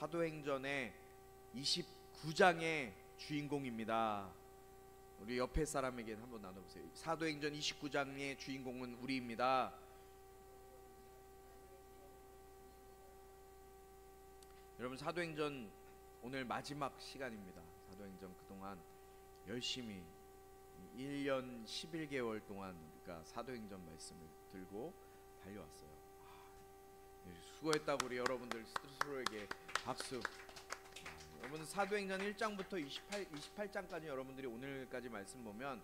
사도행전의 29장의 주인공입니다. 우리 옆에 사람에게 한번 나눠보세요. 사도행전 29장의 주인공은 우리입니다. 여러분, 사도행전 오늘 마지막 시간입니다. 사도행전 그동안 열심히 1년 11개월 동안 우리가 사도행전 말씀을 들고 달려왔어요. 수고했다고 우리 여러분들 스스로에게 박수. 여러분, 사도행전 1장부터 28장까지 여러분들이 오늘까지 말씀 보면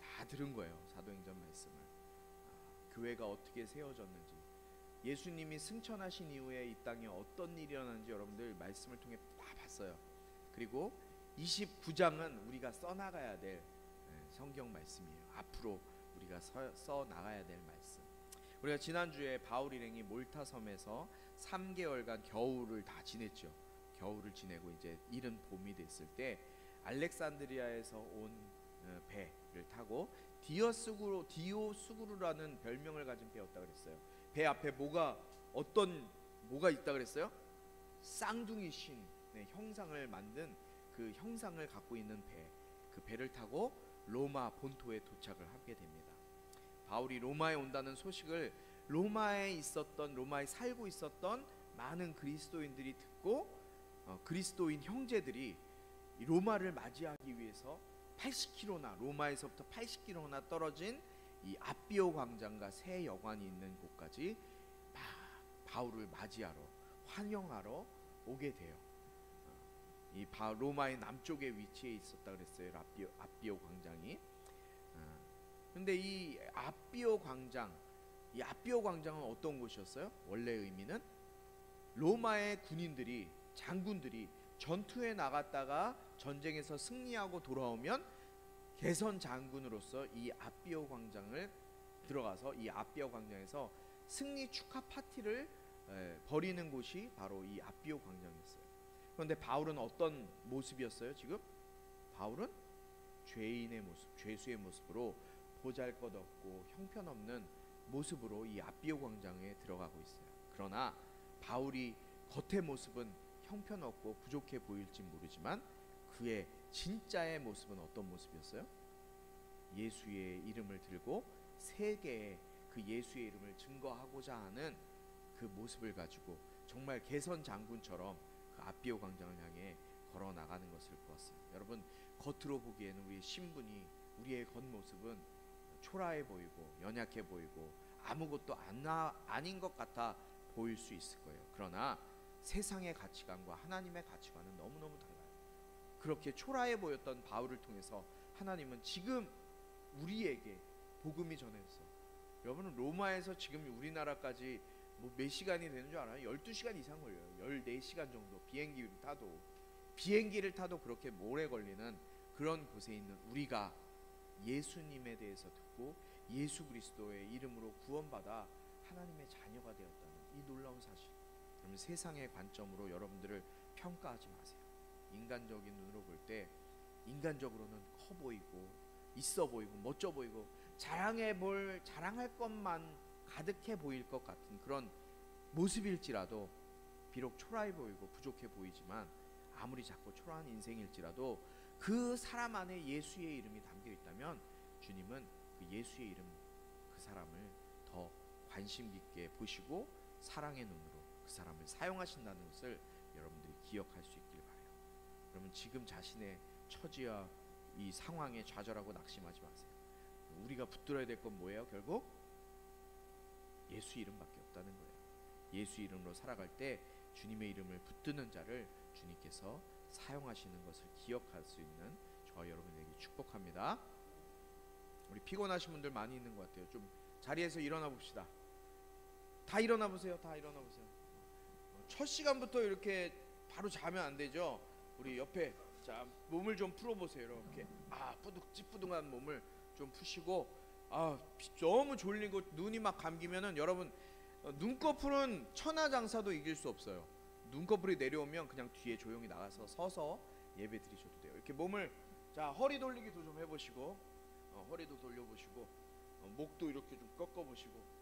다 들은 거예요. 사도행전 말씀을. 교회가 어떻게 세워졌는지, 예수님이 승천하신 이후에 이 땅에 어떤 일이 일어났는지 여러분들 말씀을 통해 다 봤어요. 그리고 29장은 우리가 써나가야 될 성경 말씀이에요. 앞으로 우리가 써나가야 될 말씀. 우리가 지난주에 바울 일행이 몰타 섬에서 3개월간 겨울을 다 지냈죠. 겨울을 지내고 이제 이른 봄이 됐을 때 알렉산드리아에서 온 배를 타고 디오스구르라는 별명을 가진 배였다 그랬어요. 배 앞에 뭐가 있다 그랬어요? 쌍둥이 신 형상을 만든 그 형상을 갖고 있는 그 배를 타고 로마 본토에 도착을 하게 됩니다. 바울이 로마에 온다는 소식을 로마에 살고 있었던 많은 그리스도인들이 듣고 그리스도인 형제들이 로마를 맞이하기 위해서 로마에서부터 80km나 떨어진 이 아비오 광장과 새 여관이 있는 곳까지 바울을 맞이하러 환영하러 오게 돼요. 이 로마의 남쪽에 위치해 있었다 그랬어요. 아비오 광장이. 근데 이 아비오 광장은 어떤 곳이었어요? 원래 의미는 로마의 장군들이 전투에 나갔다가 전쟁에서 승리하고 돌아오면 개선 장군으로서 이 아비오 광장을 들어가서 이 아비오 광장에서 승리 축하 파티를 벌이는 곳이 바로 이 아비오 광장이었어요. 그런데 바울은 어떤 모습이었어요? 지금 바울은 죄인의 모습, 죄수의 모습으로 보잘것없고 형편없는 모습으로 이 아비오 광장에 들어가고 있어요. 그러나 바울이 겉의 모습은 형편없고 부족해 보일지 모르지만 그의 진짜의 모습은 어떤 모습이었어요? 예수의 이름을 들고 세계에 그 예수의 이름을 증거하고자 하는 그 모습을 가지고 정말 개선 장군처럼 그 아비오 광장을 향해 걸어 나가는 것을 보았어요. 여러분, 겉으로 보기에는 우리의 신분이, 우리의 겉모습은 초라해 보이고 연약해 보이고 아무것도 아닌 것 같아 보일 수 있을 거예요. 그러나 세상의 가치관과 하나님의 가치관은 너무너무 달라요. 그렇게 초라해 보였던 바울을 통해서 하나님은 지금 우리에게 복음이 전해졌어. 여러분은 로마에서 지금 우리나라까지 몇 시간이 되는 줄 알아요? 12시간 이상 걸려요. 14시간 정도 비행기를 타도 그렇게 오래 걸리는 그런 곳에 있는 우리가 예수님에 대해서 듣고 예수 그리스도의 이름으로 구원받아 하나님의 자녀가 되었다는 이 놀라운 사실. 그러면 세상의 관점으로 여러분들을 평가하지 마세요. 인간적인 눈으로 볼 때 인간적으로는 커 보이고 있어 보이고 멋져 보이고 자랑할 것만 가득해 보일 것 같은 그런 모습일지라도, 비록 초라해 보이고 부족해 보이지만 아무리 작고 초라한 인생일지라도 그 사람 안에 예수의 이름이 담겨 있다면 주님은 그 예수의 이름, 그 사람을 더 관심 깊게 보시고 사랑의 눈으로 그 사람을 사용하신다는 것을 여러분들이 기억할 수 있길 바라요. 여러분, 지금 자신의 처지와 이 상황에 좌절하고 낙심하지 마세요. 우리가 붙들어야 될 건 뭐예요? 결국 예수 이름밖에 없다는 거예요. 예수 이름으로 살아갈 때 주님의 이름을 붙드는 자를 주님께서 사용하시는 것을 기억할 수 있는 저와 여러분에게 축복합니다. 우리 피곤하신 분들 많이 있는 것 같아요. 좀 자리에서 일어나 봅시다. 다 일어나 보세요. 첫 시간부터 이렇게 바로 자면 안 되죠. 우리 옆에 자 몸을 좀 풀어보세요. 이렇게 찌뿌둥한 몸을 좀 푸시고, 너무 졸리고 눈이 막 감기면은 여러분, 눈꺼풀은 천하장사도 이길 수 없어요. 눈꺼풀이 내려오면 그냥 뒤에 조용히 나가서 서서 예배 드리셔도 돼요. 이렇게 몸을 허리 돌리기도 좀 해보시고, 허리도 돌려보시고, 목도 이렇게 좀 꺾어보시고.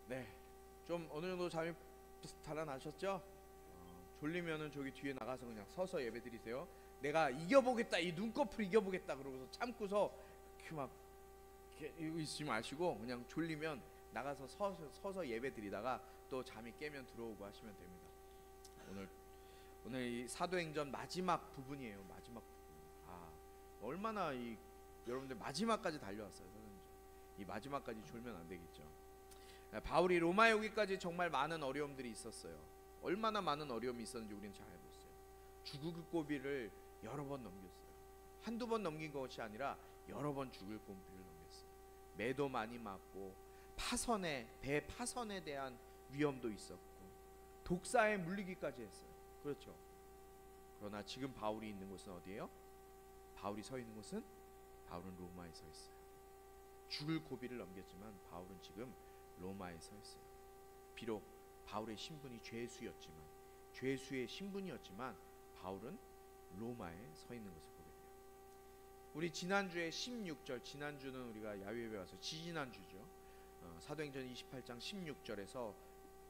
네, 좀 어느 정도 잠이 달아나셨죠? 졸리면은 저기 뒤에 나가서 그냥 서서 예배 드리세요. 내가 이겨보겠다, 이 눈꺼풀 이겨보겠다 그러고서 참고서 이렇게 막 이러고 있지 마시고 그냥 졸리면 나가서 서서 예배 드리다가 또 잠이 깨면 들어오고 하시면 됩니다. 오늘 이 사도행전 마지막 부분이에요. 마지막 부분. 얼마나 이 여러분들 마지막까지 달려왔어요. 이 마지막까지 졸면 안 되겠죠. 바울이 로마에 오기까지 정말 많은 어려움들이 있었어요. 얼마나 많은 어려움이 있었는지 우리는 잘 알고 있어요. 죽을 고비를 여러 번 넘겼어요. 한두 번 넘긴 것이 아니라 여러 번 죽을 고비를 넘겼어요. 매도 많이 맞고 배 파선에 대한 위험도 있었고 독사에 물리기까지 했어요. 그렇죠. 그러나 지금 바울이 있는 곳은 어디예요? 바울이 서 있는 곳은 바울은 로마에 서 있어요. 죽을 고비를 넘겼지만 바울은 지금 로마에 서 있어요. 비록 바울의 신분이 죄수였지만 죄수의 신분이었지만 바울은 로마에 서 있는 것을 보게 돼요. 우리 지난주에 16절, 지난주는 우리가 야유회에 와서 지지난주죠. 사도행전 28장 16절에서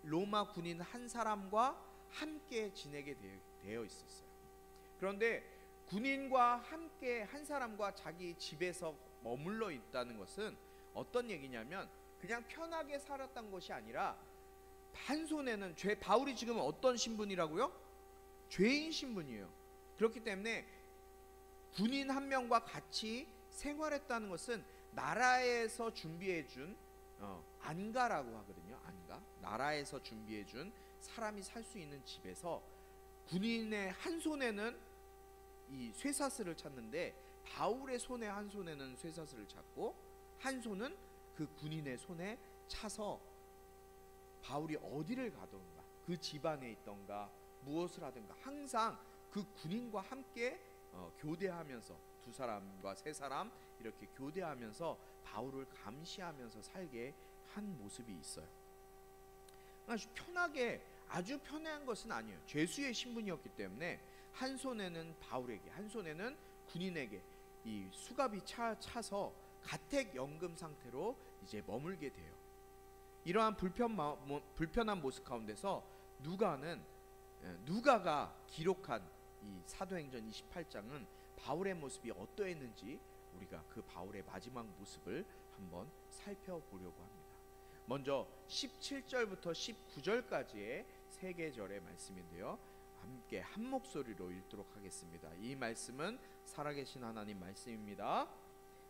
로마 군인 한 사람과 함께 지내게 되어 있었어요. 그런데 군인과 함께 한 사람과 자기 집에서 머물러 있다는 것은 어떤 얘기냐면 그냥 편하게 살았던 것이 아니라 한 손에는 바울이 지금 어떤 신분이라고요? 죄인 신분이에요. 그렇기 때문에 군인 한 명과 같이 생활했다는 것은 나라에서 준비해준 안가라고 하거든요. 안가. 나라에서 준비해준 사람이 살 수 있는 집에서 군인의 한 손에는 이 쇠사슬을 찾는데 바울의 손에 한 손에는 쇠사슬을 찾고 한 손은 그 군인의 손에 차서 바울이 어디를 가던가 그 집안에 있던가 무엇을 하든가 항상 그 군인과 함께 교대하면서 두 사람과 세 사람 이렇게 교대하면서 바울을 감시하면서 살게 한 모습이 있어요. 아주 편한 것은 아니에요. 죄수의 신분이었기 때문에 한 손에는 바울에게 한 손에는 군인에게 이 수갑이 차서 가택연금 상태로 이제 머물게 돼요. 이러한 불편한 모습 가운데서 누가가 기록한 이 사도행전 28장은 바울의 모습이 어떠했는지 우리가 그 바울의 마지막 모습을 한번 살펴보려고 합니다. 먼저 17절부터 19절까지의 세 계절의 말씀인데요. 함께 한 목소리로 읽도록 하겠습니다. 이 말씀은 살아계신 하나님 말씀입니다.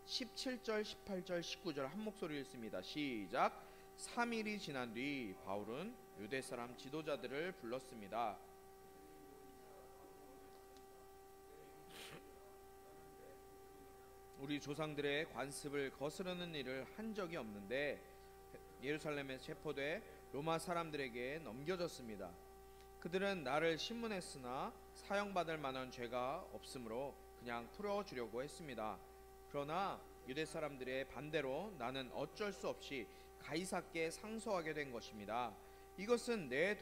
17절, 18절, 19절 한 목소리 읽습니다. 시작. 3일이 지난 뒤 바울은 유대 사람 지도자들을 불렀습니다. 우리 조상들의 관습을 거스르는 일을 한 적이 없는데 예루살렘에 체포돼 로마 사람들에게 넘겨졌습니다. 그들은 나를 신문했으나 사형받을 만한 죄가 없으므로 그냥 풀어주려고 했습니다. 그러나 유대 사람들의 반대로 나는 어쩔 수 없이 가이사께 상소하게 된 것입니다. 이것은 내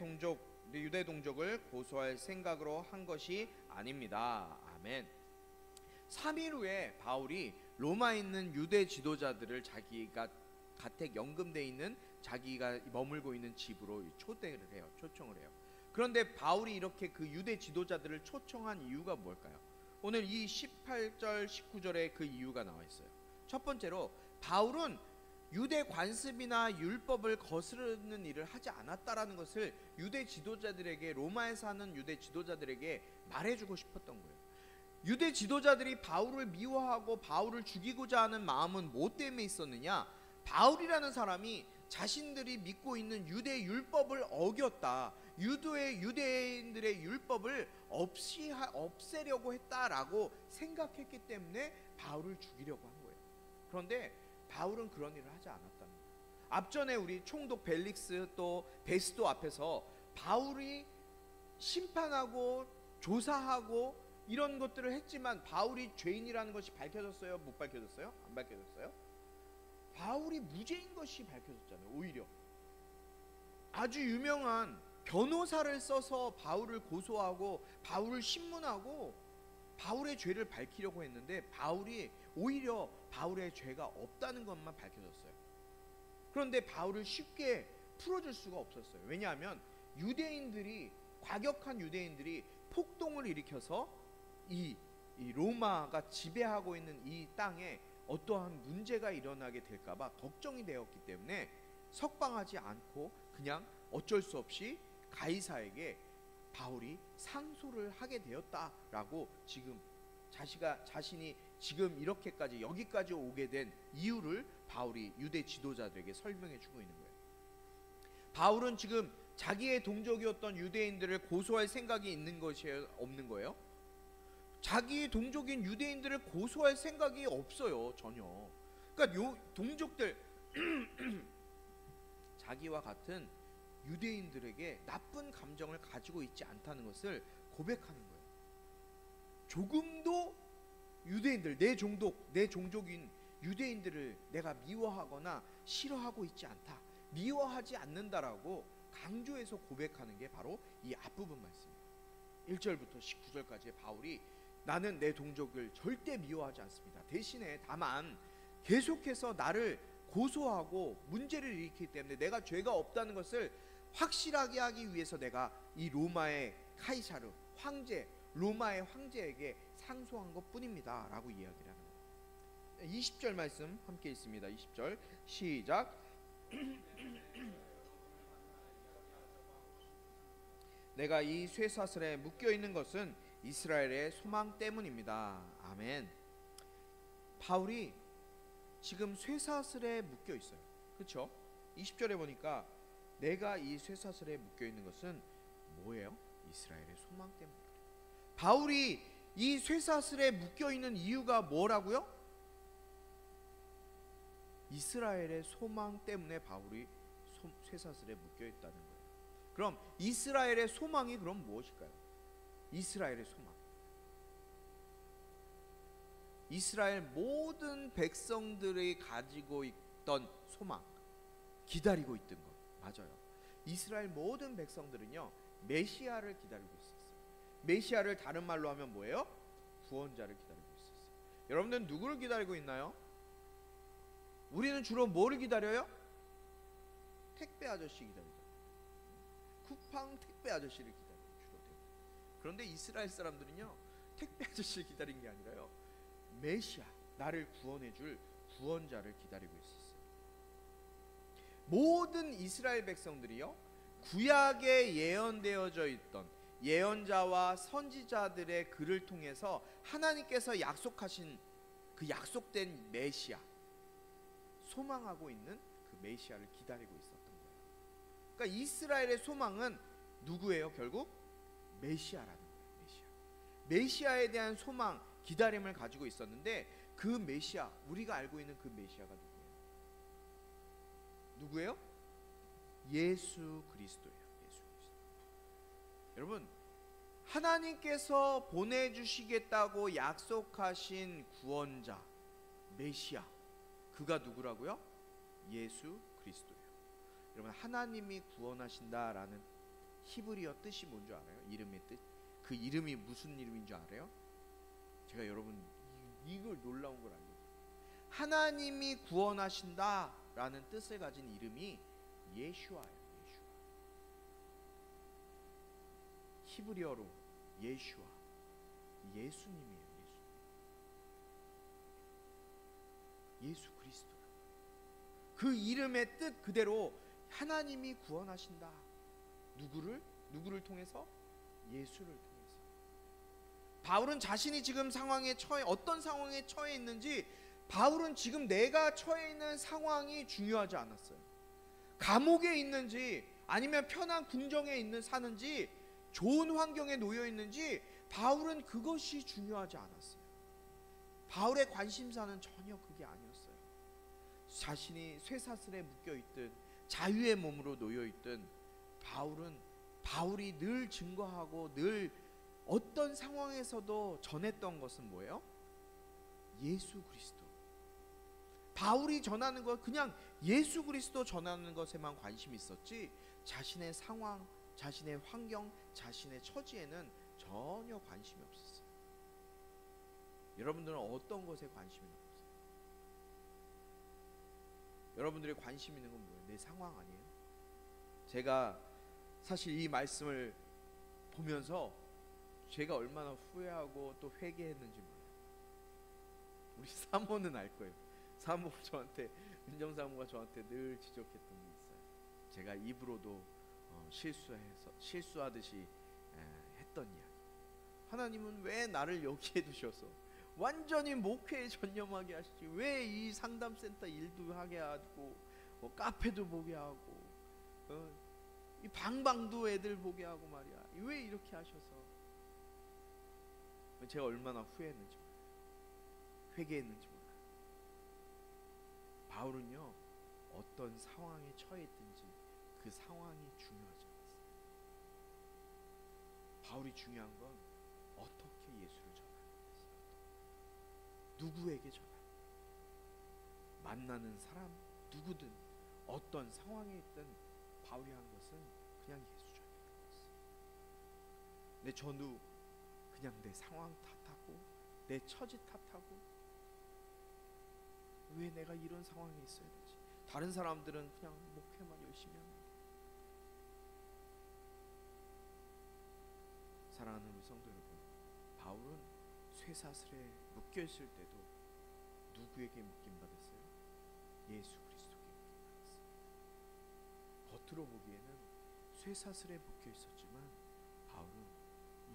유대 동족을 고소할 생각으로 한 것이 아닙니다. 아멘. 3일 후에 바울이 로마에 있는 유대 지도자들을 자기가 가택 연금돼 있는 자기가 머물고 있는 집으로 초청을 해요. 그런데 바울이 이렇게 그 유대 지도자들을 초청한 이유가 뭘까요? 오늘 이 18절 19절에 그 이유가 나와 있어요. 첫 번째로 바울은 유대 관습이나 율법을 거스르는 일을 하지 않았다라는 것을 유대 지도자들에게, 로마에 사는 유대 지도자들에게 말해주고 싶었던 거예요. 유대 지도자들이 바울을 미워하고 바울을 죽이고자 하는 마음은 뭐 때문에 있었느냐? 바울이라는 사람이 자신들이 믿고 있는 유대 율법을 어겼다, 유대인들의 율법을 없애려고 했다라고 생각했기 때문에 바울을 죽이려고 한 거예요. 그런데 바울은 그런 일을 하지 않았다는 거예요. 앞전에 우리 총독 벨릭스 또 베스도 앞에서 바울이 심판하고 조사하고 이런 것들을 했지만 바울이 죄인이라는 것이 밝혀졌어요? 못 밝혀졌어요? 안 밝혀졌어요? 바울이 무죄인 것이 밝혀졌잖아요. 오히려 아주 유명한 변호사를 써서 바울을 고소하고 바울을 신문하고 바울의 죄를 밝히려고 했는데 바울이 오히려 바울의 죄가 없다는 것만 밝혀졌어요. 그런데 바울을 쉽게 풀어줄 수가 없었어요. 왜냐하면 유대인들이, 과격한 유대인들이 폭동을 일으켜서 이 로마가 지배하고 있는 이 땅에 어떠한 문제가 일어나게 될까봐 걱정이 되었기 때문에 석방하지 않고 그냥 어쩔 수 없이 가이사에게 바울이 상소를 하게 되었다라고 지금 자신이 지금 이렇게까지 여기까지 오게 된 이유를 바울이 유대 지도자들에게 설명해 주고 있는 거예요. 바울은 지금 자기의 동족이었던 유대인들을 고소할 생각이 있는 것이 없는 거예요. 자기 동족인 유대인들을 고소할 생각이 없어요, 전혀. 그러니까 요 동족들 자기와 같은 유대인들에게 나쁜 감정을 가지고 있지 않다는 것을 고백하는 거예요. 조금도 유대인들, 내 종족인 유대인들을 내가 미워하거나 싫어하고 있지 않다, 미워하지 않는다라고 강조해서 고백하는 게 바로 이 앞부분 말씀입니다. 1절부터 19절까지 바울이 나는 내 동족을 절대 미워하지 않습니다. 대신에 다만 계속해서 나를 고소하고 문제를 일으키기 때문에 내가 죄가 없다는 것을 확실하게 하기 위해서 내가 이 로마의 카이사르 황제, 로마의 황제에게 상소한 것뿐입니다 라고 이야기를 하는 거예요. 20절 말씀 함께 있습니다. 20절 시작. 내가 이 쇠사슬에 묶여있는 것은 이스라엘의 소망 때문입니다. 아멘. 바울이 지금 쇠사슬에 묶여있어요. 그렇죠? 20절에 보니까 내가 이 쇠사슬에 묶여있는 것은 뭐예요? 이스라엘의 소망 때문입니다. 바울이 이 쇠사슬에 묶여있는 이유가 뭐라고요? 이스라엘의 소망 때문에 바울이 쇠사슬에 묶여있다는 거예요. 그럼 이스라엘의 소망이 그럼 무엇일까요? 이스라엘의 소망, 이스라엘 모든 백성들이 가지고 있던 소망, 기다리고 있던 것 맞아요. 이스라엘 모든 백성들은요 메시아를 기다리고 있었어요. 메시아를 다른 말로 하면 뭐예요? 구원자를 기다리고 있었어요. 여러분들은 누구를 기다리고 있나요? 우리는 주로 뭐를 기다려요? 택배 아저씨 기다리죠. 쿠팡 택배 아저씨를 기다려요. 주로. 그런데 이스라엘 사람들은요 택배 아저씨를 기다린 게 아니라요 메시아, 나를 구원해줄 구원자를 기다리고 있었어요. 모든 이스라엘 백성들이요 구약에 예언되어져 있던 예언자와 선지자들의 글을 통해서 하나님께서 약속하신 그 약속된 메시아, 소망하고 있는 그 메시아를 기다리고 있었던 거예요. 그러니까 이스라엘의 소망은 누구예요? 결국 메시아라는 거예요. 메시아에 대한 소망, 기다림을 가지고 있었는데 그 메시아, 우리가 알고 있는 그 메시아가 누구예요? 예수 그리스도예요. 예수 그리스도. 여러분, 하나님께서 보내주시겠다고 약속하신 구원자, 메시아, 그가 누구라고요? 예수 그리스도예요. 여러분, 하나님이 구원하신다라는 히브리어 뜻이 뭔지 알아요? 이름의 뜻. 그 이름이 무슨 이름인 줄 알아요? 제가 여러분 이걸 놀라운 걸 알려드려요. 하나님이 구원하신다라는 뜻을 가진 이름이 예슈아예요. 히브리어로 예슈아, 예수님이에요. 예수 그리스도. 그 이름의 뜻 그대로 하나님이 구원하신다. 누구를 통해서? 예수를 통해서. 바울은 자신이 지금 상황에 처해, 어떤 상황에 처해 있는지, 바울은 지금 내가 처해 있는 상황이 중요하지 않았어요. 감옥에 있는지 아니면 편한 궁정에 사는지 좋은 환경에 놓여 있는지 바울은 그것이 중요하지 않았어요. 바울의 관심사는 전혀 그게 아니었어요. 자신이 쇠사슬에 묶여 있든 자유의 몸으로 놓여 있든 바울이 늘 증거하고 늘 어떤 상황에서도 전했던 것은 뭐예요? 예수 그리스도. 바울이 전하는 것, 그냥 예수 그리스도 전하는 것에만 관심이 있었지 자신의 상황, 자신의 환경, 자신의 처지에는 전혀 관심이 없었어요. 여러분들은 어떤 것에 관심이 없어요? 여러분들의 관심 있는 건 뭐예요? 내 상황 아니에요? 제가 사실 이 말씀을 보면서 제가 얼마나 후회하고 또 회개했는지 몰라요. 우리 사모는 알 거예요. 사모가 저한테, 은정 사모가 저한테 늘 지적했던 게 있어요. 제가 입으로도 실수하듯이 했던 이야기. 하나님은 왜 나를 여기에 두셔서 완전히 목회에 전념하게 하시지, 왜 이 상담센터 일도 하게 하고 카페도 보게 하고 이 방방도 애들 보게 하고 말이야, 왜 이렇게 하셔서. 제가 얼마나 후회했는지 몰라요. 회개했는지 몰라요. 바울은요, 어떤 상황에 처했든지 그 상황이 중요하지 않았어요. 바울이 중요한 건 어떻게 예수를 전하는지, 누구에게 전하는지, 만나는 사람 누구든 어떤 상황에 있든 바울이 한 것은 그냥 예수 전하는 거였어요. 근데 저도 그냥 내 상황 탓하고 내 처지 탓하고, 왜 내가 이런 상황에 있어야 되지? 다른 사람들은 그냥 목회만 열심히 하는데. 사랑하는 우리 성도 여러분, 바울은 쇠사슬에 묶여있을 때도 누구에게 묶임받았어요? 예수 그리스도께 묶임받았어요. 겉으로 보기에는 쇠사슬에 묶여있었지만 바울은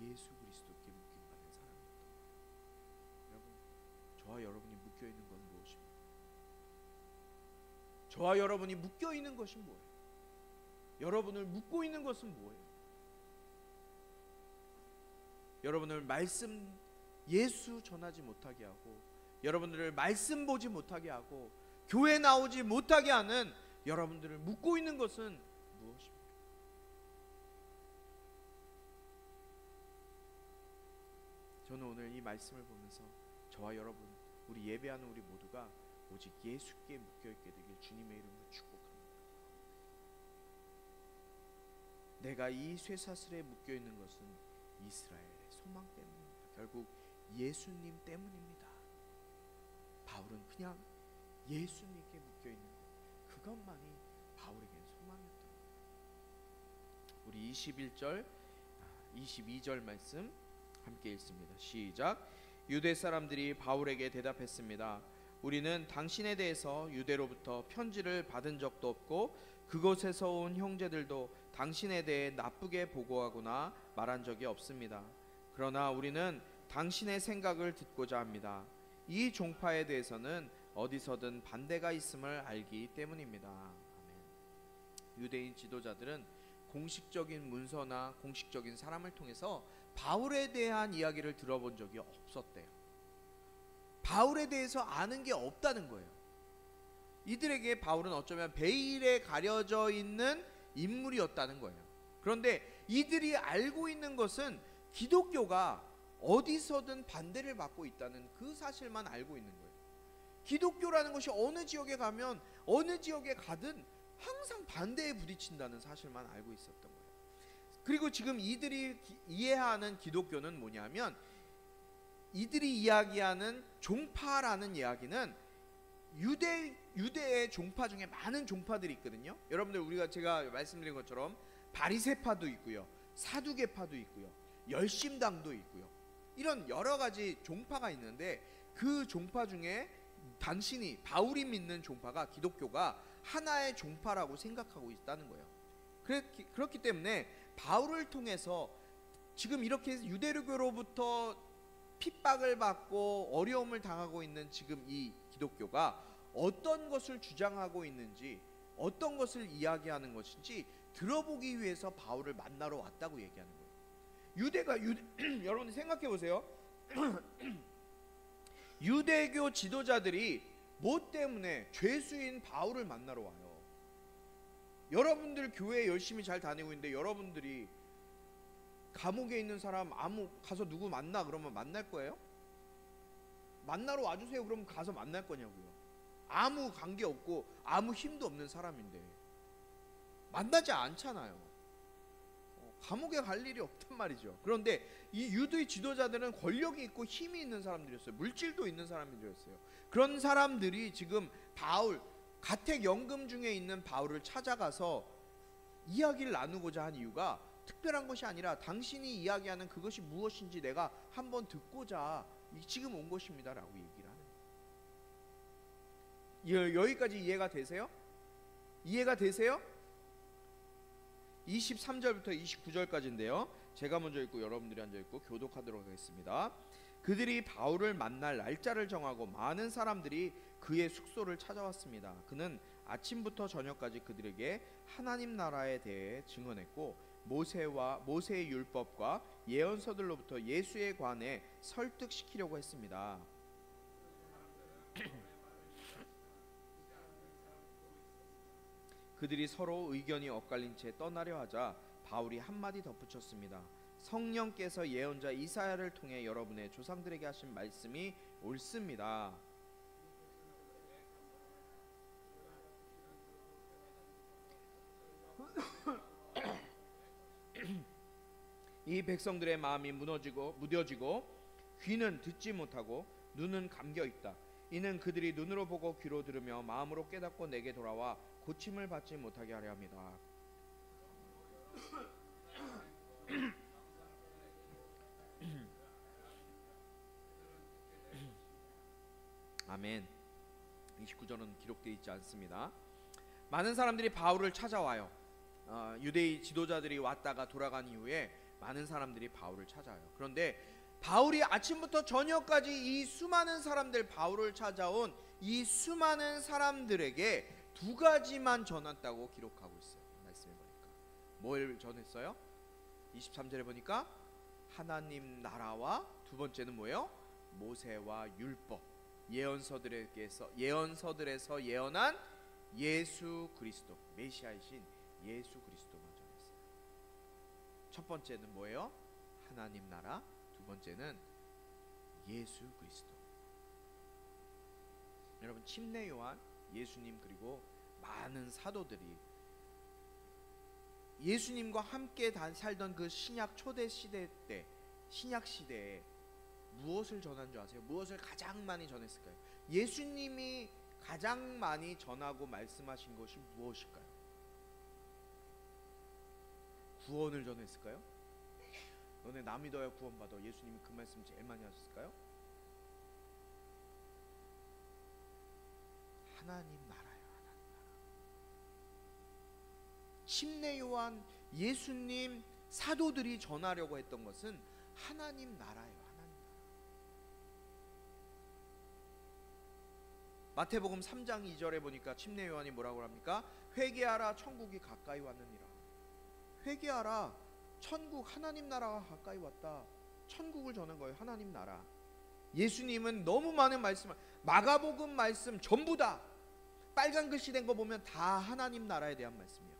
예수 그리스도께 묶임받은 사람이었던 거예요. 여러분, 저와 여러분이 묶여있는 건 무엇입니까? 저와 여러분이 묶여있는 것이 뭐예요? 여러분을 묶고 있는 것은 뭐예요? 여러분을 말씀, 예수 전하지 못하게 하고, 여러분들을 말씀 보지 못하게 하고, 교회 나오지 못하게 하는 여러분들을 묶고 있는 것은 무엇입니까? 저는 오늘 이 말씀을 보면서 저와 여러분, 우리 예배하는 우리 모두가 오직 예수께 묶여있게 되길 주님의 이름으로 축복합니다. 내가 이 쇠사슬에 묶여있는 것은 이스라엘의 소망 때문입니다. 결국 예수님 때문입니다. 바울은 그냥 예수님께 묶여있는 것, 그것만이 바울에겐 소망이었던 거예요. 우리 21절, 22절 말씀 함께 읽습니다. 시작. 유대 사람들이 바울에게 대답했습니다. 우리는 당신에 대해서 유대로부터 편지를 받은 적도 없고 그곳에서 온 형제들도 당신에 대해 나쁘게 보고하거나 말한 적이 없습니다. 그러나 우리는 당신의 생각을 듣고자 합니다. 이 종파에 대해서는 어디서든 반대가 있음을 알기 때문입니다. 아멘. 유대인 지도자들은 공식적인 문서나 공식적인 사람을 통해서 바울에 대한 이야기를 들어본 적이 없었대요. 바울에 대해서 아는 게 없다는 거예요. 이들에게 바울은 어쩌면 베일에 가려져 있는 인물이었다는 거예요. 그런데 이들이 알고 있는 것은 기독교가 어디서든 반대를 받고 있다는 그 사실만 알고 있는 거예요. 기독교라는 것이 어느 지역에 가면, 어느 지역에 가든 항상 반대에 부딪힌다는 사실만 알고 있었던 거예요. 그리고 지금 이들이 이해하는 기독교는 뭐냐면, 이들이 이야기하는 종파라는 이야기는 유대의 종파 중에 많은 종파들이 있거든요. 여러분들, 제가 말씀드린 것처럼 바리새파도 있고요, 사두개파도 있고요, 열심당도 있고요, 이런 여러 가지 종파가 있는데, 그 종파 중에 바울이 믿는 종파가, 기독교가 하나의 종파라고 생각하고 있다는 거예요. 그렇기 때문에 바울을 통해서 지금 이렇게 유대교로부터 핍박을 받고 어려움을 당하고 있는 지금 이 기독교가 어떤 것을 주장하고 있는지, 어떤 것을 이야기하는 것인지 들어보기 위해서 바울을 만나러 왔다고 얘기하는 거예요. 여러분들 생각해 보세요. 유대교 지도자들이 뭐 때문에 죄수인 바울을 만나러 와요? 여러분들 교회 열심히 잘 다니고 있는데, 여러분들이 감옥에 있는 사람 가서 누구 만나 그러면 만날 거예요? 만나러 와주세요 그러면 가서 만날 거냐고요? 아무 관계 없고 아무 힘도 없는 사람인데 만나지 않잖아요. 감옥에 갈 일이 없단 말이죠. 그런데 이 유대 지도자들은 권력이 있고 힘이 있는 사람들이었어요. 물질도 있는 사람들이었어요. 그런 사람들이 지금 가택연금 중에 있는 바울을 찾아가서 이야기를 나누고자 한 이유가 특별한 것이 아니라 당신이 이야기하는 그것이 무엇인지 내가 한번 듣고자 지금 온 것입니다 라고 얘기를 하는 거예요. 여기까지 이해가 되세요? 이해가 되세요? 23절부터 29절까지인데요. 제가 먼저 읽고 여러분들이 앉아 읽고 교독하도록 하겠습니다. 그들이 바울을 만날 날짜를 정하고 많은 사람들이 그의 숙소를 찾아왔습니다. 그는 아침부터 저녁까지 그들에게 하나님 나라에 대해 증언했고 모세의 율법과 예언서들로부터 예수에 관해 설득시키려고 했습니다. 그들이 서로 의견이 엇갈린 채 떠나려 하자 바울이 한마디 덧붙였습니다. 성령께서 예언자 이사야를 통해 여러분의 조상들에게 하신 말씀이 옳습니다. 이 백성들의 마음이 무뎌지고 귀는 듣지 못하고 눈은 감겨 있다. 이는 그들이 눈으로 보고 귀로 들으며 마음으로 깨닫고 내게 돌아와 고침을 받지 못하게 하려 합니다. 아멘. 29절은 기록되어 있지 않습니다. 많은 사람들이 바울을 찾아와요. 유대인 지도자들이 왔다가 돌아간 이후에 많은 사람들이 바울을 찾아와요. 그런데 바울이 아침부터 저녁까지 이 수많은 사람들, 바울을 찾아온 이 수많은 사람들에게 두 가지만 전했다고 기록하고 있어요. 말씀해 보니까 뭘 전했어요? 23절에 보니까 하나님 나라와 두 번째는 뭐예요? 모세와 율법, 예언서들에서 예언한 예수 그리스도, 메시아이신 예수 그리스도만 전했어요. 첫 번째는 뭐예요? 하나님 나라, 두 번째는 예수 그리스도. 여러분, 침례 요한, 예수님, 그리고 많은 사도들이 예수님과 함께 살던 그 신약 초대 시대 때, 신약 시대에 무엇을 전한 줄 아세요? 무엇을 가장 많이 전했을까요? 예수님이 가장 많이 전하고 말씀하신 것이 무엇일까요? 구원을 전했을까요? 너네 나 믿어야 구원받아. 예수님이 그 말씀 제일 많이 하셨을까요? 하나님 나라요. 하나님 나라. 침례 요한, 예수님, 사도들이 전하려고 했던 것은 하나님 나라예요. 하나님 나라. 마태복음 3장 2절에 보니까 침례 요한이 뭐라고 합니까? 회개하라, 천국이 가까이 왔느니라. 회개하라, 천국, 하나님 나라가 가까이 왔다. 천국을 전한 거예요. 하나님 나라. 예수님은 너무 많은 말씀, 마가복음 말씀 전부 다 빨간 글씨 된 거 보면 다 하나님 나라에 대한 말씀이에요.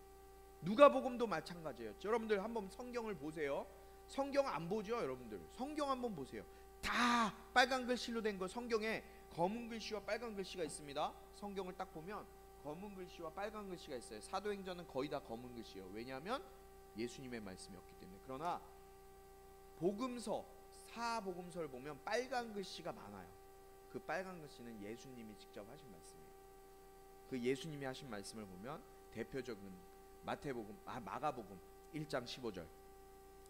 누가복음도 마찬가지예요. 여러분들 한번 성경을 보세요. 성경 안 보죠, 여러분들? 성경 한번 보세요. 다 빨간 글씨로 된 거, 성경에 검은 글씨와 빨간 글씨가 있습니다. 성경을 딱 보면 검은 글씨와 빨간 글씨가 있어요. 사도행전은 거의 다 검은 글씨예요. 왜냐하면 예수님의 말씀이었기 때문에. 그러나 복음서, 사복음서를 보면 빨간 글씨가 많아요. 그 빨간 글씨는 예수님이 직접 하신 말씀이에요. 그 예수님이 하신 말씀을 보면 대표적인 마가복음 1장 15절,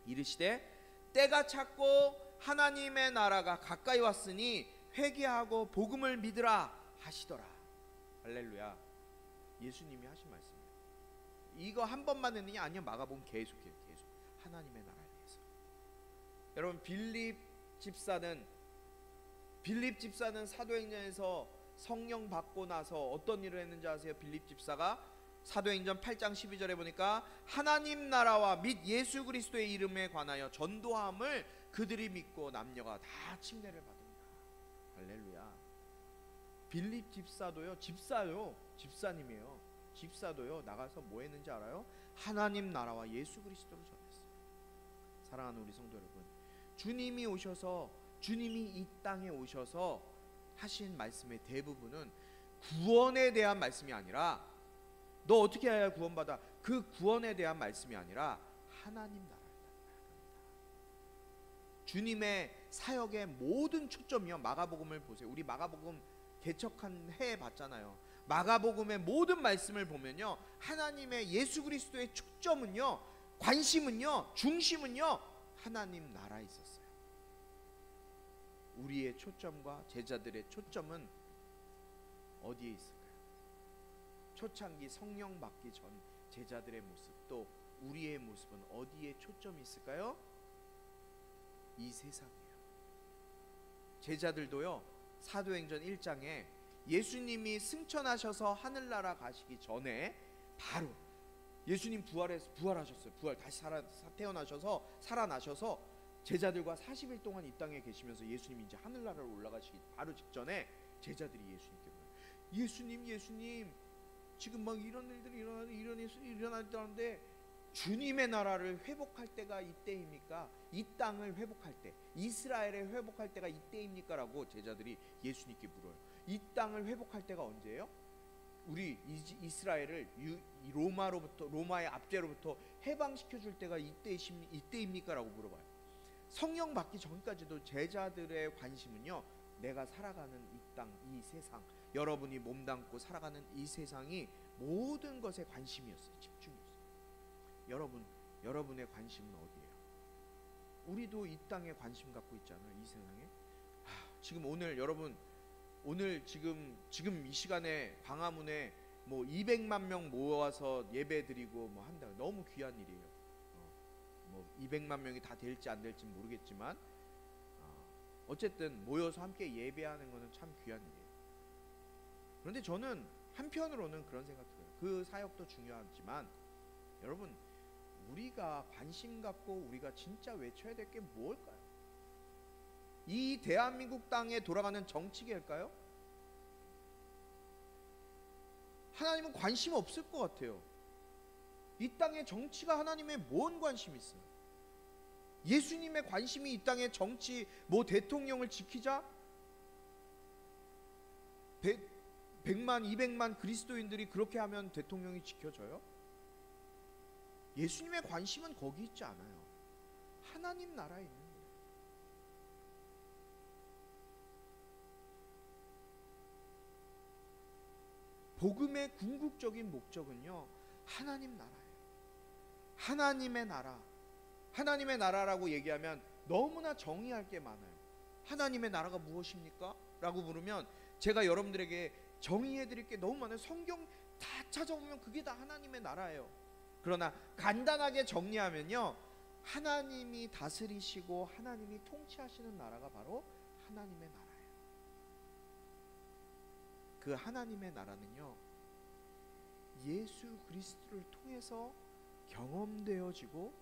이르시되 때가 찼고 하나님의 나라가 가까이 왔으니 회개하고 복음을 믿으라 하시더라. 할렐루야. 예수님이 하신 말씀이에요. 이거 한 번만 했느냐? 아니요, 마가복음 계속해요. 계속 하나님의 나라에 대해서. 여러분, 빌립 집사는 사도행전에서 성령 받고 나서 어떤 일을 했는지 아세요? 빌립 집사가 사도행전 8장 12절에 보니까 하나님 나라와 및 예수 그리스도의 이름에 관하여 전도함을 그들이 믿고 남녀가 다 침례를 받습니다. 할렐루야. 빌립 집사도요, 집사님이에요. 집사도요, 나가서 뭐 했는지 알아요? 하나님 나라와 예수 그리스도를 전했어요. 사랑하는 우리 성도 여러분, 주님이 이 땅에 오셔서 하신 말씀의 대부분은 구원에 대한 말씀이 아니라, 너 어떻게 해야 구원받아, 그 구원에 대한 말씀이 아니라 하나님 나라에 대한 말입니다. 주님의 사역의 모든 초점이요, 마가복음을 보세요. 우리 마가복음 개척한 해 봤잖아요. 마가복음의 모든 말씀을 보면요, 하나님의 예수 그리스도의 초점은요, 관심은요, 중심은요, 하나님 나라에 있었어요. 우리의 초점과 제자들의 초점은 어디에 있을까요? 초창기 성령 받기 전 제자들의 모습, 또 우리의 모습은 어디에 초점이 있을까요? 이 세상이에요. 제자들도요, 사도행전 1장에 예수님이 승천하셔서 하늘나라 가시기 전에 바로 예수님 부활하셨어요. 다시 태어나셔서 살아나셔서 제자들과 40일 동안 이 땅에 계시면서 예수님이 이제 하늘나라로 올라가시기 바로 직전에 제자들이 예수님께 물어요. 예수님, 지금 막 이런 일들이 일어나는데 주님의 나라를 회복할 때가 이때입니까? 이 땅을 회복할 때, 이스라엘을 회복할 때가 이때입니까? 라고 제자들이 예수님께 물어요. 이 땅을 회복할 때가 언제예요? 우리 이스라엘을 로마의 압제로부터 해방시켜 줄 때가 이때입니까? 라고 물어봐요. 성령 받기 전까지도 제자들의 관심은요, 내가 살아가는 이 땅, 이 세상, 여러분이 몸담고 살아가는 이 세상이 모든 것에 관심이었어요. 집중이었어요. 여러분의 관심은 어디예요? 우리도 이 땅에 관심 갖고 있잖아요. 이 세상에. 지금 오늘 지금 이 시간에 광화문에 뭐 200만 명 모아서 예배 드리고 뭐 한다. 너무 귀한 일이에요. 뭐 200만 명이 다 될지 안 될지 모르겠지만 어쨌든 모여서 함께 예배하는 것은 참 귀한 일이에요. 그런데 저는 한편으로는 그런 생각 들어요. 그 사역도 중요하지만 여러분, 우리가 관심 갖고 우리가 진짜 외쳐야 될 게 뭘까요? 이 대한민국 땅에 돌아가는 정치계일까요? 하나님은 관심 없을 것 같아요. 이 땅의 정치가 하나님의 뭔 관심이 있어요? 예수님의 관심이 이 땅의 정치, 뭐 대통령을 지키자? 100만, 200만 그리스도인들이 그렇게 하면 대통령이 지켜져요? 예수님의 관심은 거기 있지 않아요. 하나님 나라에 있는 거예요. 복음의 궁극적인 목적은요, 하나님 나라예요. 하나님의 나라. 하나님의 나라라고 얘기하면 너무나 정의할 게 많아요. 하나님의 나라가 무엇입니까? 라고 물으면 제가 여러분들에게 정의해 드릴 게 너무 많아요. 성경 다 찾아보면 그게 다 하나님의 나라예요. 그러나 간단하게 정리하면요, 하나님이 다스리시고 하나님이 통치하시는 나라가 바로 하나님의 나라예요. 그 하나님의 나라는요, 예수 그리스도를 통해서 경험되어지고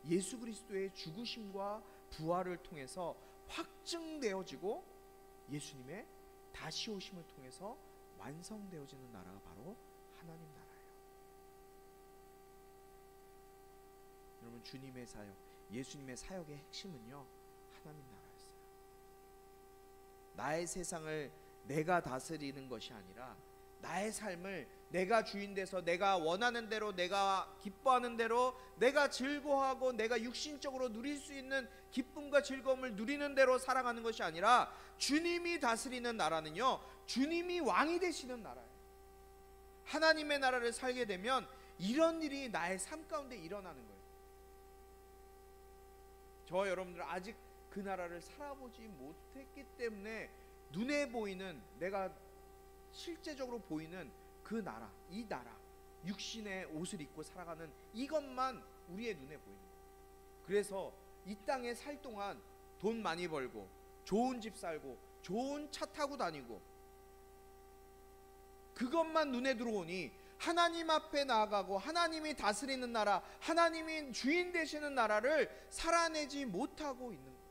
예수 그리스도의 죽으심과 부활을 통해서 확증되어지고 예수님의 다시 오심을 통해서 완성되어지는 나라가 바로 하나님 나라예요. 여러분, 주님의 사역, 예수님의 사역의 핵심은요, 하나님 나라였어요. 나의 세상을 내가 다스리는 것이 아니라 나의 삶을 내가 주인 돼서 내가 원하는 대로, 내가 기뻐하는 대로, 내가 즐거워하고 내가 육신적으로 누릴 수 있는 기쁨과 즐거움을 누리는 대로 살아가는 것이 아니라 주님이 다스리는 나라는요, 주님이 왕이 되시는 나라예요. 하나님의 나라를 살게 되면 이런 일이 나의 삶 가운데 일어나는 거예요. 저와 여러분들은 아직 그 나라를 살아보지 못했기 때문에 눈에 보이는, 내가 실제적으로 보이는 그 나라, 이 나라, 육신의 옷을 입고 살아가는 이것만 우리의 눈에 보이는 거예요. 그래서 이 땅에 살 동안 돈 많이 벌고 좋은 집 살고 좋은 차 타고 다니고 그것만 눈에 들어오니 하나님 앞에 나아가고 하나님이 다스리는 나라, 하나님이 주인 되시는 나라를 살아내지 못하고 있는 거예요.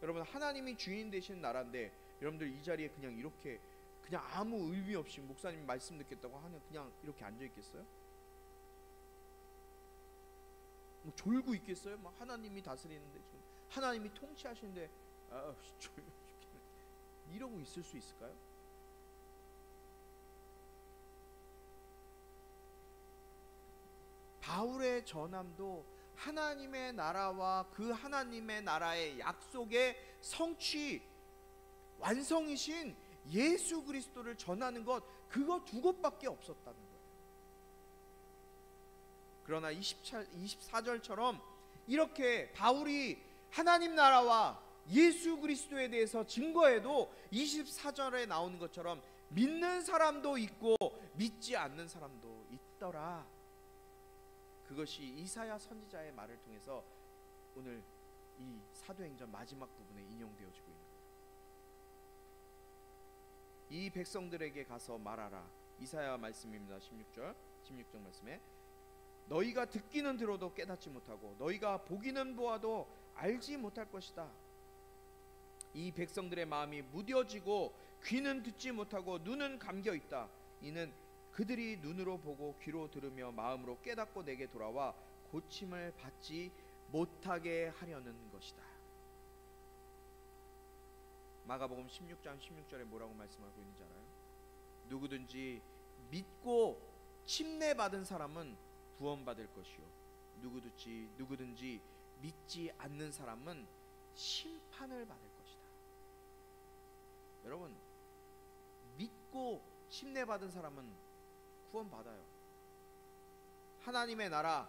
여러분, 하나님이 주인 되시는 나라인데 여러분들 이 자리에 그냥 이렇게 그냥 아무 의미 없이 목사님 말씀 듣겠다고 하면 그냥 이렇게 앉아 있겠어요? 뭐 졸고 있겠어요? 막 하나님이 다스리는데, 지금 하나님이 통치하시는데 졸려 죽겠네, 이러고 있을 수 있을까요? 바울의 전함도 하나님의 나라와 그 하나님의 나라의 약속의 성취, 완성이신 예수 그리스도를 전하는 것, 그거 두 곳밖에 없었다는 거예요. 그러나 24절처럼 이렇게 바울이 하나님 나라와 예수 그리스도에 대해서 증거해도 24절에 나오는 것처럼 믿는 사람도 있고 믿지 않는 사람도 있더라. 그것이 이사야 선지자의 말을 통해서 오늘 이 사도행전 마지막 부분에 인용되어지고 있는 거예요. 이 백성들에게 가서 말하라. 이사야 말씀입니다. 16절 말씀에 너희가 듣기는 들어도 깨닫지 못하고 너희가 보기는 보아도 알지 못할 것이다. 이 백성들의 마음이 무뎌지고 귀는 듣지 못하고 눈은 감겨 있다. 이는 그들이 눈으로 보고 귀로 들으며 마음으로 깨닫고 내게 돌아와 고침을 받지 못하게 하려는 것이다. 마가복음 16장 16절에 뭐라고 말씀하고 있는지 알아요? 누구든지 믿고 침례받은 사람은 구원받을 것이요 누구든지 믿지 않는 사람은 심판을 받을 것이다. 여러분, 믿고 침례받은 사람은 구원받아요. 하나님의 나라,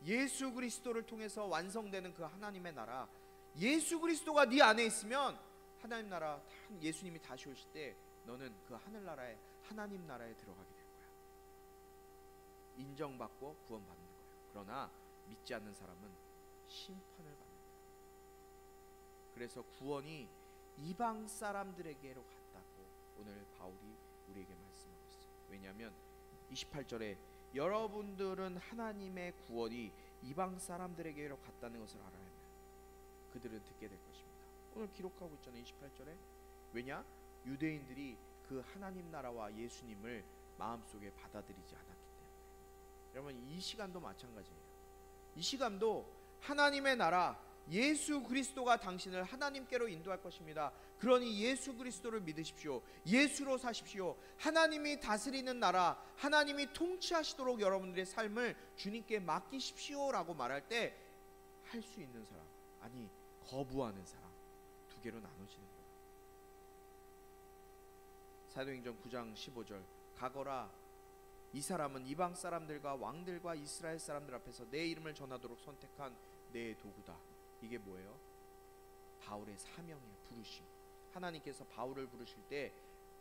예수 그리스도를 통해서 완성되는 그 하나님의 나라, 예수 그리스도가 네 안에 있으면 하나님 나라, 예수님이 다시 오실 때 너는 그 하늘나라에, 하나님 나라에 들어가게 될 거야. 인정받고 구원받는 거예요. 그러나 믿지 않는 사람은 심판을 받는 거예요. 그래서 구원이 이방 사람들에게로 갔다고 오늘 바울이 우리에게 말씀하고 있어요. 왜냐하면 28절에 여러분들은 하나님의 구원이 이방 사람들에게로 갔다는 것을 알아야 그들은 듣게 될 것입니다. 오늘 기록하고 있잖아요. 28절에 왜냐? 유대인들이 그 하나님 나라와 예수님을 마음속에 받아들이지 않았기 때문에. 여러분, 이 시간도 마찬가지예요. 이 시간도 하나님의 나라, 예수 그리스도가 당신을 하나님께로 인도할 것입니다. 그러니 예수 그리스도를 믿으십시오. 예수로 사십시오. 하나님이 다스리는 나라, 하나님이 통치하시도록 여러분들의 삶을 주님께 맡기십시오라고 말할 때 할 수 있는 사람, 아니 거부하는 사람, 두 개로 나눠지는 거예요. 사도행전 9장 15절 가거라. 이 사람은 이방 사람들과 왕들과 이스라엘 사람들 앞에서 내 이름을 전하도록 선택한 내 도구다. 이게 뭐예요? 바울의 사명이에요. 부르심. 하나님께서 바울을 부르실 때,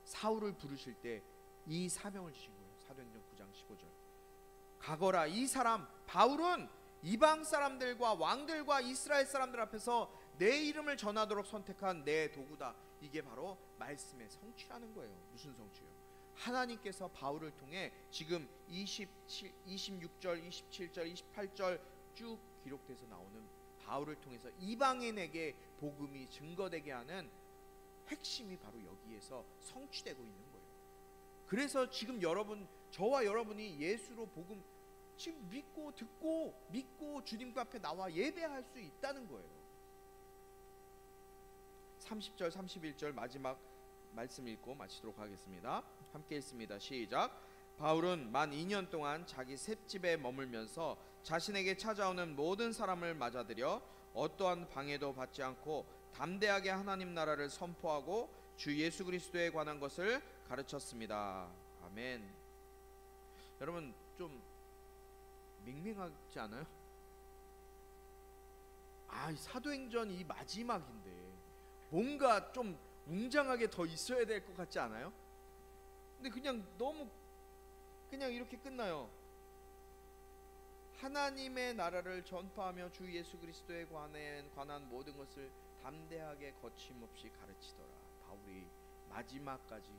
사울을 부르실 때 이 사명을 주신 거예요. 사도행전 9장 15절 가거라. 이 사람 바울은 이방 사람들과 왕들과 이스라엘 사람들 앞에서 내 이름을 전하도록 선택한 내 도구다. 이게 바로 말씀의 성취라는 거예요. 무슨 성취요? 하나님께서 바울을 통해 지금 26절, 27절, 28절 쭉 기록돼서 나오는 바울을 통해서 이방인에게 복음이 증거되게 하는 핵심이 바로 여기에서 성취되고 있는 거예요. 그래서 지금 여러분, 저와 여러분이 예수로 복음 지금 믿고 듣고 믿고 주님 앞에 나와 예배할 수 있다는 거예요. 30절 31절 마지막 말씀 읽고 마치도록 하겠습니다. 함께 읽습니다. 시작. 바울은 만 2년 동안 자기 셋집에 머물면서 자신에게 찾아오는 모든 사람을 맞아들여 어떠한 방해도 받지 않고 담대하게 하나님 나라를 선포하고 주 예수 그리스도에 관한 것을 가르쳤습니다. 아멘. 여러분, 좀 밍밍하지 않아요? 이 사도행전 이 마지막인데 뭔가 좀 웅장하게 더 있어야 될 것 같지 않아요? 근데 그냥 너무 그냥 이렇게 끝나요. 하나님의 나라를 전파하며 주 예수 그리스도에 관한 모든 것을 담대하게 거침없이 가르치더라. 바울이 마지막까지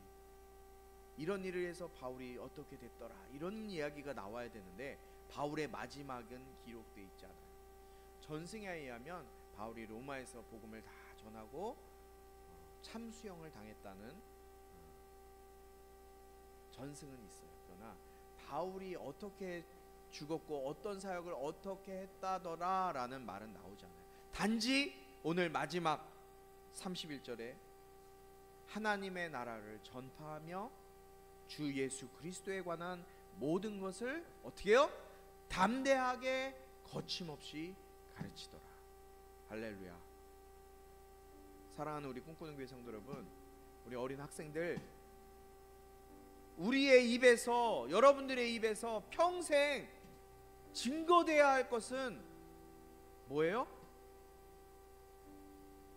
이런 일을 해서 바울이 어떻게 됐더라, 이런 이야기가 나와야 되는데 바울의 마지막은 기록되어 있지 않아요. 전승에 의하면 바울이 로마에서 복음을 다 전하고 참수형을 당했다는 전승은 있어요. 그러나 바울이 어떻게 죽었고 어떤 사역을 어떻게 했다더라 라는 말은 나오지 않아요. 단지 오늘 마지막 31절에 하나님의 나라를 전파하며 주 예수 그리스도에 관한 모든 것을 어떻게 해요? 담대하게 거침없이 가르치더라. 할렐루야. 사랑하는 우리 꿈꾸는 교회 성도 여러분, 우리 어린 학생들, 우리의 입에서, 여러분들의 입에서 평생 증거돼야 할 것은 뭐예요?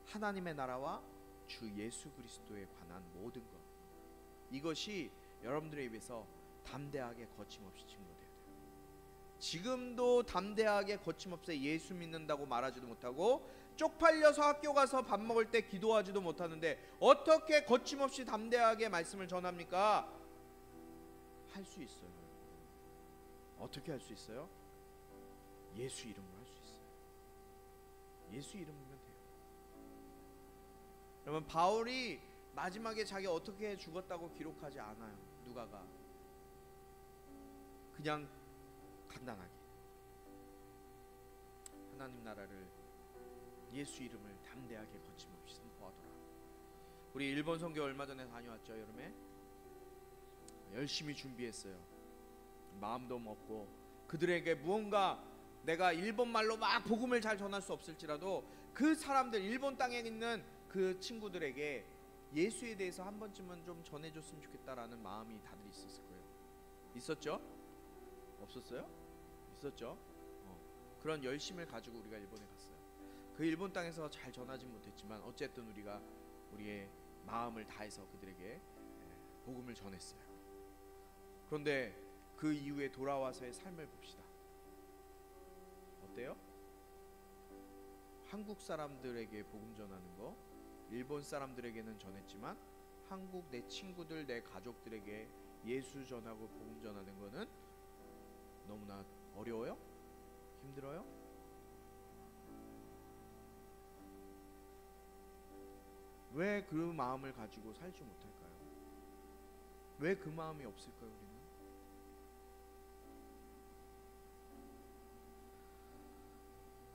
하나님의 나라와 주 예수 그리스도에 관한 모든 것. 이것이 여러분들의 입에서 담대하게 거침없이 증거돼야 돼요. 지금도 담대하게 거침없이 예수 믿는다고 말하지도 못하고 쪽팔려서 학교 가서 밥 먹을 때 기도하지도 못하는데 어떻게 거침없이 담대하게 말씀을 전합니까? 할 수 있어요. 어떻게 할 수 있어요? 예수 이름으로 할 수 있어요. 예수 이름이면 돼요. 여러분, 바울이 마지막에 자기 어떻게 죽었다고 기록하지 않아요. 누가가 그냥 간단하게 하나님 나라를, 예수 이름을 담대하게 거침없이 선포하더라. 우리 일본 선교 얼마 전에 다녀왔죠. 여름에 열심히 준비했어요. 마음도 먹고 그들에게 무언가, 내가 일본 말로 막 복음을 잘 전할 수 없을지라도 그 사람들, 일본 땅에 있는 그 친구들에게 예수에 대해서 한 번쯤은 좀 전해줬으면 좋겠다라는 마음이 다들 있었을 거예요. 있었죠? 없었어요? 있었죠? 그런 열심을 가지고 우리가 일본에 갔어요. 그 일본 땅에서 잘 전하진 못했지만 어쨌든 우리가 우리의 마음을 다해서 그들에게 복음을 전했어요. 그런데 그 이후에 돌아와서의 삶을 봅시다. 어때요? 한국 사람들에게 복음 전하는 거, 일본 사람들에게는 전했지만 한국 내 친구들, 내 가족들에게 예수 전하고 복음 전하는 거는 너무나 어려워요? 힘들어요? 왜 그 마음을 가지고 살지 못할까요? 왜 그 마음이 없을까요? 우리는?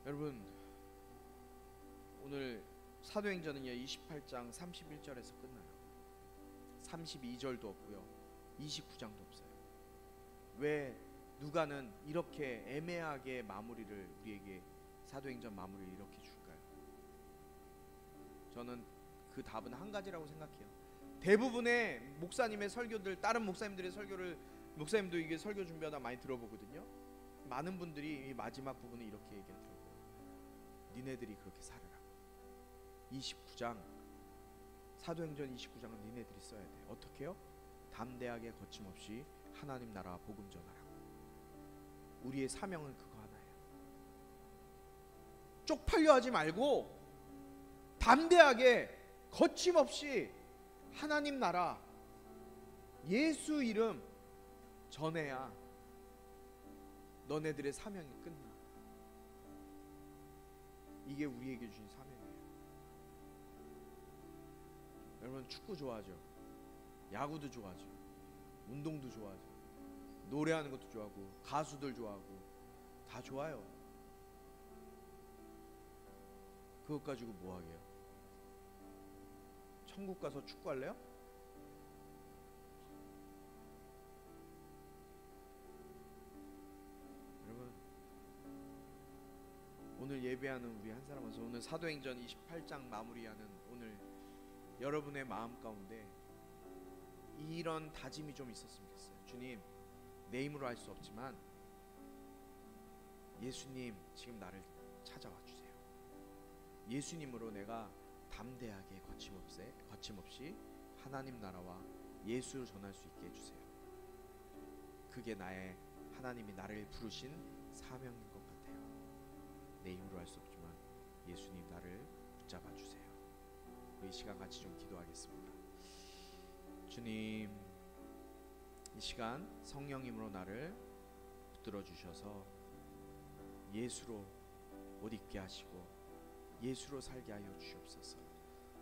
여러분, 오늘 사도행전은요 28장 31절에서 끝나요. 32절도 없고요 29장도 없어요. 왜 누가는 이렇게 애매하게 마무리를, 우리에게 사도행전 마무리를 이렇게 줄까요? 저는 그 답은 한 가지라고 생각해요. 대부분의 목사님의 설교들, 다른 목사님들의 설교를, 목사님도 이게 설교 준비하다 많이 들어보거든요. 많은 분들이 이 마지막 부분을 이렇게 얘기하더라고요. 니네들이 그렇게 살아라. 29장, 사도행전 29장은 니네들이 써야 돼. 어떻게요? 담대하게 거침없이 하나님 나라 복음 전하라고. 우리의 사명은 그거 하나예요. 쪽팔려 하지 말고 담대하게 거침없이 하나님 나라, 예수 이름 전해야 너네들의 사명이 끝나. 이게 우리에게 주신 사명이에요. 여러분, 축구 좋아하죠? 야구도 좋아하죠? 운동도 좋아하죠? 노래하는 것도 좋아하고 가수들 좋아하고 다 좋아요. 그것 가지고 뭐 하게요? 천국 가서 축구할래요? 여러분, 오늘 예배하는 우리 한 사람 와서 오늘 사도행전 28장 마무리하는 오늘 여러분의 마음 가운데 이런 다짐이 좀 있었으면 좋겠어요. 주님, 내 힘으로 할 수 없지만 예수님 지금 나를 찾아와 주세요. 예수님으로 내가 담대하게 거침없이 하나님 나라와 예수를 전할 수 있게 해주세요. 그게 나의, 하나님이 나를 부르신 사명인 것 같아요. 내 힘으로 할 수 없지만 예수님 나를 붙잡아 주세요. 이 시간 같이 좀 기도하겠습니다. 주님, 이 시간 성령님으로 나를 붙들어 주셔서 예수로 옷 입게 하시고 예수로 살게 하여 주시옵소서.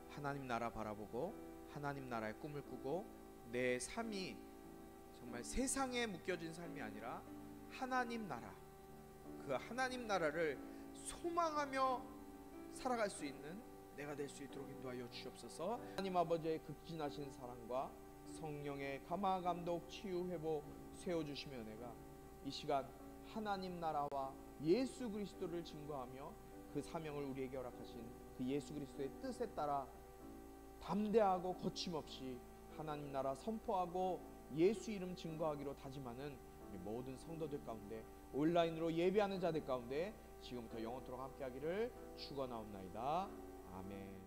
하나님 나라 바라보고 하나님 나라의 꿈을 꾸고 내 삶이 정말 세상에 묶여진 삶이 아니라 하나님 나라, 그 하나님 나라를 소망하며 살아갈 수 있는 내가 될 수 있도록 인도하여 주시옵소서. 하나님 아버지의 극진하신 사랑과 성령의 감화 감독 치유 회복 세워주시며 은혜가 이 시간 하나님 나라와 예수 그리스도를 증거하며 그 사명을 우리에게 허락하신 그 예수 그리스도의 뜻에 따라 담대하고 거침없이 하나님 나라 선포하고 예수 이름 증거하기로 다짐하는 우리 모든 성도들 가운데, 온라인으로 예배하는 자들 가운데 지금부터 영원토록 함께하기를 축원하옵나이다. 아멘.